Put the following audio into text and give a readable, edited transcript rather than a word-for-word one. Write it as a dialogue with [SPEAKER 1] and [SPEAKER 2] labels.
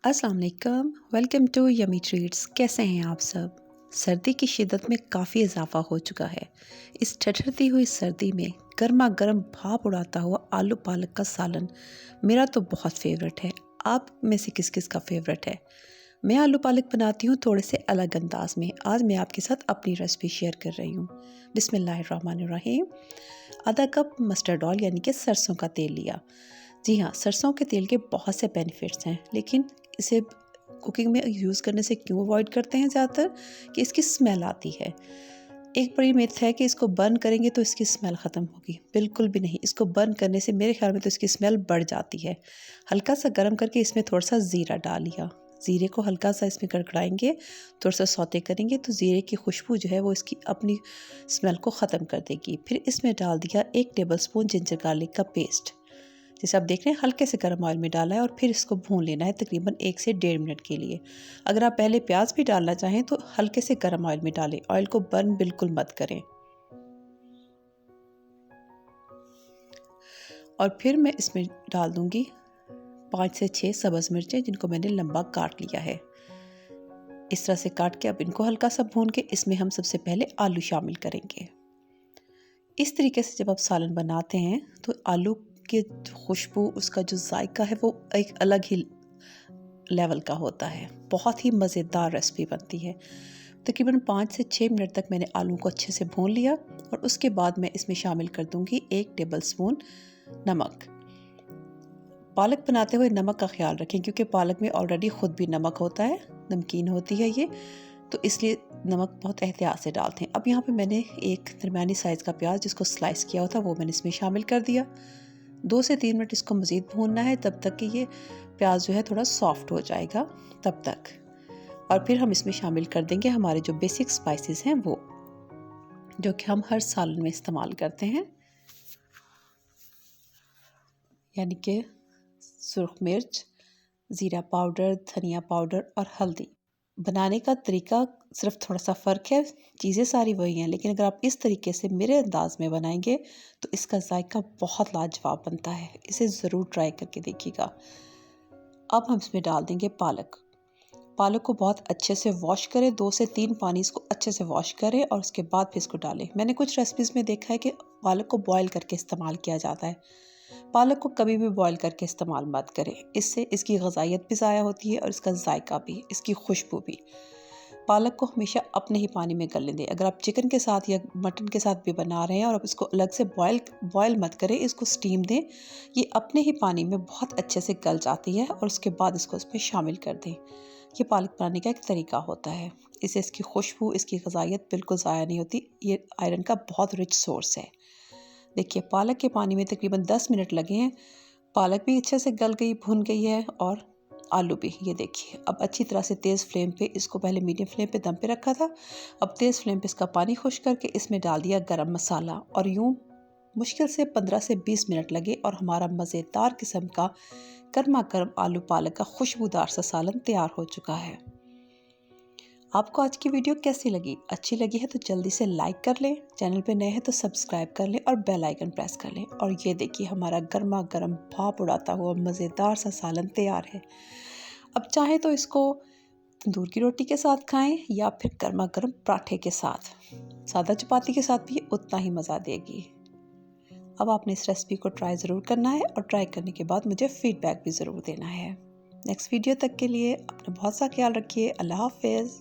[SPEAKER 1] अस्सलाम वालेकुम, welcome to yummy treats. कैसे हैं आप सब? सर्दी की शिद्दत में काफ़ी इजाफा हो चुका है। इस ठठरती हुई सर्दी में गर्मा गर्म भाप उड़ाता हुआ आलू पालक का सालन मेरा तो बहुत फेवरेट है। आप में से किस किस का फेवरेट है? मैं आलू पालक बनाती हूँ थोड़े से अलग अंदाज में। आज मैं आपके साथ अपनी रेसिपी शेयर कर रही हूँ। बिस्मिल्लाहिर्रहमानिर्रहीम। आधा कप मस्टर्ड ऑयल यानी कि सरसों का तेल लिया। जी हाँ, सरसों के तेल के बहुत से बेनिफिट्स हैं, लेकिन इसे कुकिंग में यूज़ करने से क्यों अवॉइड करते हैं ज़्यादातर कि इसकी स्मेल आती है। एक बड़ी मिथ है कि इसको बर्न करेंगे तो इसकी स्मेल ख़त्म होगी। बिल्कुल भी नहीं, इसको बर्न करने से मेरे ख्याल में तो इसकी स्मेल बढ़ जाती है। हल्का सा गर्म करके इसमें थोड़ा सा ज़ीरा डाल लिया। ज़ीरे को हल्का सा इसमें कड़कड़ाएंगे, थोड़ा सा सौते करेंगे तो ज़ीरे की खुशबू जो है वो इसकी अपनी स्मेल को ख़त्म कर देगी। फिर इसमें डाल दिया 1 टेबल स्पून जिंजर गार्लिक का पेस्ट, जैसे आप देख रहे हैं हल्के से गर्म ऑयल में डाला है और फिर इसको भून लेना है तकरीबन 1 से 1.5 मिनट के लिए। अगर आप पहले प्याज भी डालना चाहें तो हल्के से गर्म ऑयल में डालें, ऑयल को बर्न बिल्कुल मत करें। और फिर मैं इसमें डाल दूंगी 5 से 6 सब्ज़ मिर्चें जिनको मैंने लंबा काट लिया है। इस तरह से काट के अब इनको हल्का सा भून के इसमें हम सबसे पहले आलू शामिल करेंगे। इस तरीके से जब आप सालन बनाते हैं तो आलू की खुशबू, उसका जो जायका है वो एक अलग ही लेवल का होता है। बहुत ही मज़ेदार रेसिपी बनती है। तकरीबन 5 से 6 मिनट तक मैंने आलू को अच्छे से भून लिया और उसके बाद मैं इसमें शामिल कर दूंगी 1 टेबल स्पून नमक। पालक बनाते हुए नमक का ख्याल रखें क्योंकि पालक में ऑलरेडी ख़ुद भी नमक होता है, नमकीन होती है ये, तो इसलिए नमक बहुत एहतियात से डालते हैं। अब यहाँ पे मैंने एक दरमियानी साइज़ का प्याज जिसको स्लाइस किया होता वो मैंने इसमें शामिल कर दिया। 2 से 3 मिनट इसको मज़ीद भूनना है तब तक कि ये प्याज जो है थोड़ा सॉफ्ट हो जाएगा तब तक। और फिर हम इसमें शामिल कर देंगे हमारे जो बेसिक स्पाइसेस हैं वो, जो कि हम हर सालन में इस्तेमाल करते हैं, यानी कि सुर्ख मिर्च, ज़ीरा पाउडर, धनिया पाउडर और हल्दी। बनाने का तरीका सिर्फ थोड़ा सा फ़र्क है, चीज़ें सारी वही हैं, लेकिन अगर आप इस तरीके से मेरे अंदाज में बनाएंगे तो इसका जायका बहुत लाजवाब बनता है। इसे ज़रूर ट्राई करके देखिएगा। अब हम इसमें डाल देंगे पालक। पालक को बहुत अच्छे से वॉश करें, 2 से 3 पानी इसको अच्छे से वॉश करें और उसके बाद फिर इसको डालें। मैंने कुछ रेसिपीज़ में देखा है कि पालक को बॉयल करके इस्तेमाल किया जाता है। पालक को कभी भी बॉयल करके इस्तेमाल मत करें, इससे इसकी ग़िज़ाइयत भी ज़ाया होती है और इसका जायका भी, इसकी खुशबू भी। पालक को हमेशा अपने ही पानी में गलने दें। अगर आप चिकन के साथ या मटन के साथ भी बना रहे हैं और आप इसको अलग से बॉयल मत करें, इसको स्टीम दें। ये अपने ही पानी में बहुत अच्छे से गल जाती है और उसके बाद इसको इसमें शामिल कर दें। ये पालक बनाने का एक तरीका होता है। इससे इसकी खुशबू, इसकी ग़िज़ाइयत बिल्कुल ज़ाया नहीं होती। ये आयरन का बहुत रिच सोर्स है। देखिए पालक के पानी में तकरीबन 10 मिनट लगे हैं। पालक भी अच्छे से गल गई, भुन गई है और आलू भी। ये देखिए अब अच्छी तरह से तेज़ फ्लेम पे, इसको पहले मीडियम फ्लेम पे दम पे रखा था, अब तेज़ फ्लेम पे इसका पानी खुश करके इसमें डाल दिया गरम मसाला और यूँ मुश्किल से 15 से 20 मिनट लगे और हमारा मज़ेदार किस्म का गर्मा गर्म आलू पालक का खुशबूदार सा सालन तैयार हो चुका है। आपको आज की वीडियो कैसी लगी? अच्छी लगी है तो जल्दी से लाइक कर लें, चैनल पे नए हैं तो सब्सक्राइब कर लें और बेल आइकन प्रेस कर लें। और ये देखिए हमारा गर्मा गर्म भाप उड़ाता हुआ मज़ेदार सा सालन तैयार है। अब चाहे तो इसको तंदूर की रोटी के साथ खाएं या फिर गर्मा गर्म पराठे के साथ, सादा चपाती के साथ भी उतना ही मज़ा देगी। अब आपने इस रेसिपी को ट्राई ज़रूर करना है और ट्राई करने के बाद मुझे फ़ीडबैक भी ज़रूर देना है। नेक्स्ट वीडियो तक के लिए अपना बहुत सा ख्याल रखिए। अल्लाह हाफ़िज़।